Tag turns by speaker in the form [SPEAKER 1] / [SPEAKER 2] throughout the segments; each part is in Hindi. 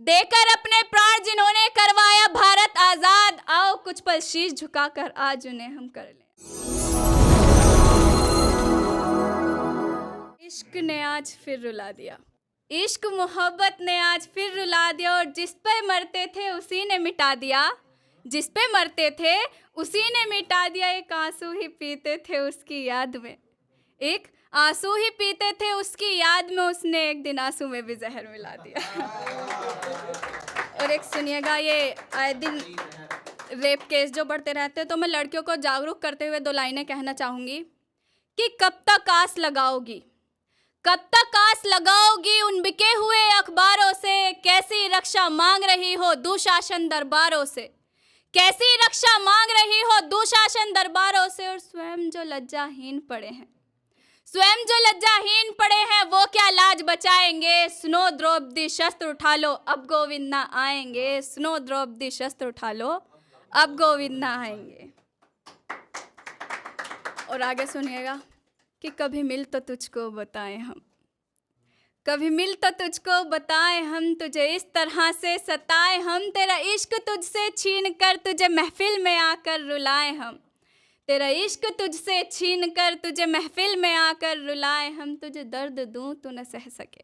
[SPEAKER 1] देकर अपने प्राण जिन्होंने करवाया भारत आजाद, आओ कुछ पल शीश झुकाकर आज उन्हें हम कर लें। इश्क ने आज फिर रुला दिया, इश्क मोहब्बत ने आज फिर रुला दिया, और जिस पे मरते थे उसी ने मिटा दिया, जिस पे मरते थे उसी ने मिटा दिया। एक आंसू ही पीते थे उसकी याद में, एक आंसू ही पीते थे उसकी याद में, उसने एक दिन आंसू में भी जहर मिला दिया। और एक सुनिएगा, ये आए दिन रेप केस जो बढ़ते रहते हैं, तो मैं लड़कियों को जागरूक करते हुए 2 लाइनें कहना चाहूँगी कि कब तक आस लगाओगी, कब तक आस लगाओगी उन बिके हुए अखबारों से, कैसी रक्षा मांग रही हो दुशासन दरबारों से, कैसी रक्षा मांग रही हो दुशासन दरबारों से। और स्वयं जो लज्जाहीन पड़े हैं, स्वयं जो लज्जाहीन पड़े हैं, वो क्या लाज बचाएंगे। सुनो द्रौपदी शस्त्र उठा लो, अब गोविंद ना आएंगे, सुनो द्रौपदी शस्त्र उठा लो, अब गोविंद ना आएंगे। और आगे सुनिएगा कि कभी मिल तो तुझको बताएं हम, कभी मिल तो तुझको बताएं हम, तुझे इस तरह से सताएं हम, तेरा इश्क तुझसे छीन कर तुझे महफिल में आकर रुलाएं हम, तेरा इश्क तुझसे छीन कर तुझे महफिल में आकर रुलाएं हम। तुझे दर्द दूं तू न सह सके,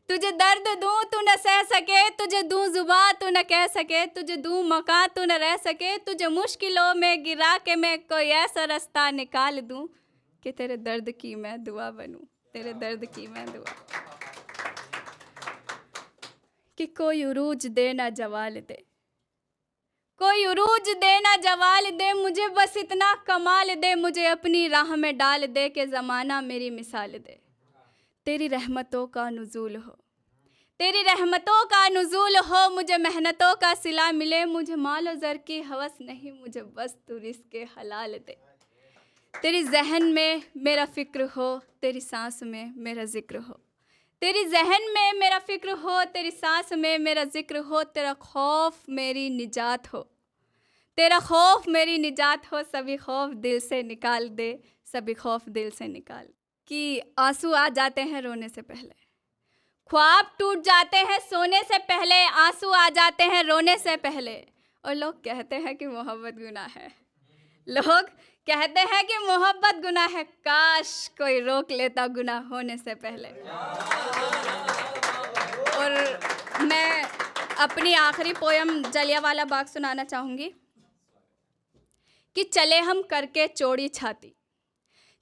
[SPEAKER 1] तुझे दर्द दूं तू न सह सके, तुझे दूं जुबां तू न कह सके, तुझे दूं मौका तू न रह सके, तुझे मुश्किलों में गिरा के मैं कोई ऐसा रास्ता निकाल दूं कि तेरे दर्द की मैं दुआ बनूं, तेरे दर्द की मैं दुआ, कि कोई उरूज दे ना जवाल दे, कोई उरूज दे ना जवाल दे, मुझे बस इतना कमाल दे, मुझे अपनी राह में डाल दे कि ज़माना मेरी मिसाल दे। तेरी रहमतों का नुज़ूल हो, तेरी रहमतों का नुज़ूल हो, मुझे मेहनतों का सिला मिले, मुझे माल और ज़र की हवस नहीं, मुझे बस तू रिज़्क़े हलाल दे। तेरी जहन में मेरा फ़िक्र हो, तेरी सांस में मेरा ज़िक्र हो, तेरी जहन में मेरा फ़िक्र हो, तेरी सांस में मेरा ज़िक्र हो, तेरा खौफ मेरी निजात हो, तेरा खौफ मेरी निजात हो, सभी खौफ दिल से निकाल दे, सभी खौफ दिल से निकाल। कि आंसू आ जाते हैं रोने से पहले, ख्वाब टूट जाते हैं सोने से पहले, आंसू आ जाते हैं रोने से पहले, और लोग कहते हैं कि मोहब्बत गुनाह है, लोग कहते हैं कि मोहब्बत गुनाह है, काश कोई रोक लेता गुनाह होने से पहले। और मैं अपनी आखिरी पोयम जलियांवाला बाग सुनाना चाहूँगी कि चले हम करके चौड़ी छाती,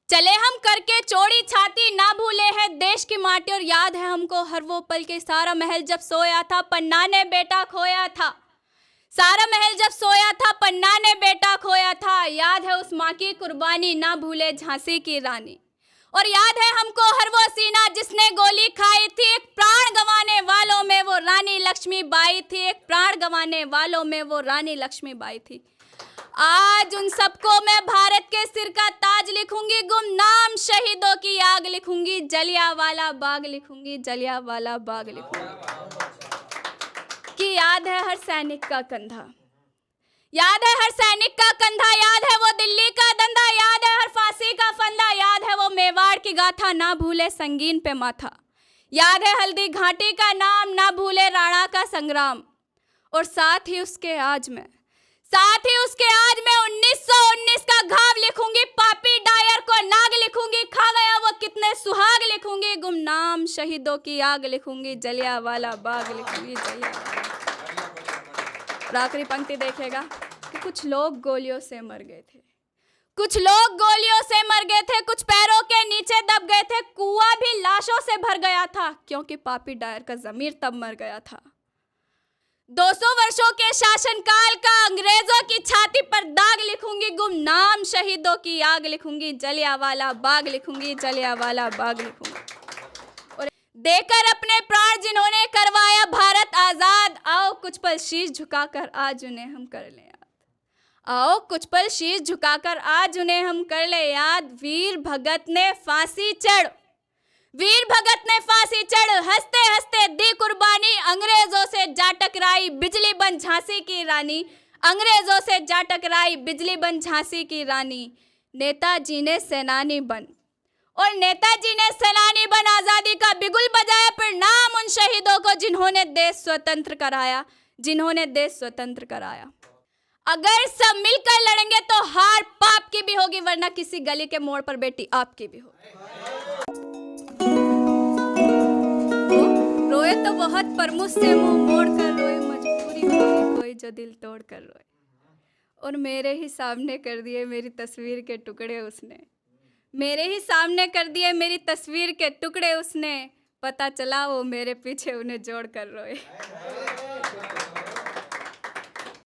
[SPEAKER 1] चले हम करके चौड़ी छाती, ना भूले हैं देश की माटी, और याद है हमको हर वो पल के सारा महल जब सोया था, पन्ना ने बेटा खोया था, सारा महल जब सोया था, पन्ना ने बेटा खोया था। याद है उस माँ की कुर्बानी, ना भूले झांसी की रानी, और याद है हमको हर वो सीना जिसने गोली खाई थी, एक प्राण गंवाने वालों में वो रानी लक्ष्मीबाई थी, एक प्राण गंवाने वालों में वो रानी लक्ष्मीबाई थी। आज उन सबको मैं भारत के सिर का ताज लिखूंगी, गुमनाम शहीदों की आग लिखूंगी, जलियांवाला बाग लिखूंगी, जलियांवाला बाग लिखूंगी। कि याद है हर सैनिक का कंधा, याद है हर सैनिक का कंधा, याद है वो दिल्ली का दंदा, याद है हर फांसी का फंदा, याद है वो मेवाड़ की गाथा, ना भूले संगीन पे माथा, याद है हल्दी घाटी का नाम, ना भूले राणा का संग्राम। और साथ ही उसके आज में 1919 का घाव लिखूंगी, पापी डायर को नाग लिखूंगी, खा गया वो कितने सुहाग लिखूंगी, गुमनाम शहीदों की आग लिखूंगी, जलियांवाला बाग लिखूंगी, जलियांवाला। और आखिरी पंक्ति देखेगा कि कुछ लोग गोलियों से मर गए थे, कुछ लोग गोलियों से मर गए थे, कुछ पैरों के नीचे दब गए थे, कुआं भी लाशों से भर गया था, क्योंकि पापी डायर का ज़मीर तब मर गया था। 200 वर्षों के शासनकाल का अंग्रेजों की छाती पर दाग लिखूंगी, गुमनाम शहीदों की आग लिखूंगी, जलियांवाला बाग लिखूंगी, जलियांवाला बाग लिखूंगी। और देकर अपने प्राण जिन्होंने करवाया भारत आजाद, आओ कुछ पल शीश झुकाकर आज उन्हें हम कर लें याद, आओ कुछ पल शीश झुकाकर आज उन्हें हम कर ले याद। वीर भगत ने फांसी चढ़, वीर भगत ने फांसी चढ़, हंसते हंसते दी कुर्बानी, अंग्रेजों से जा टकराई बिजली बन झांसी की रानी, अंग्रेजों से जा टकराई बिजली बन झांसी की रानी। नेताजी ने सेनानी बन और नेताजी ने सेनानी बन आजादी का बिगुल बजाया, प्रणाम उन शहीदों को जिन्होंने देश स्वतंत्र कराया, जिन्होंने देश स्वतंत्र कराया। अगर सब मिलकर लड़ेंगे तो हार पाप की भी होगी, वरना किसी गली के मोड़ पर बेटी आपकी भी होगी। रोए तो बहुत पर मुझसे मुंह मोड़ कर रोए, मजबूरी होगी कोई जो दिल तोड़ कर रोए। और मेरे ही सामने कर दिए मेरी तस्वीर के टुकड़े उसने, मेरे ही सामने कर दिए मेरी तस्वीर के टुकड़े उसने, पता चला वो मेरे पीछे उन्हें जोड़ कर रोए।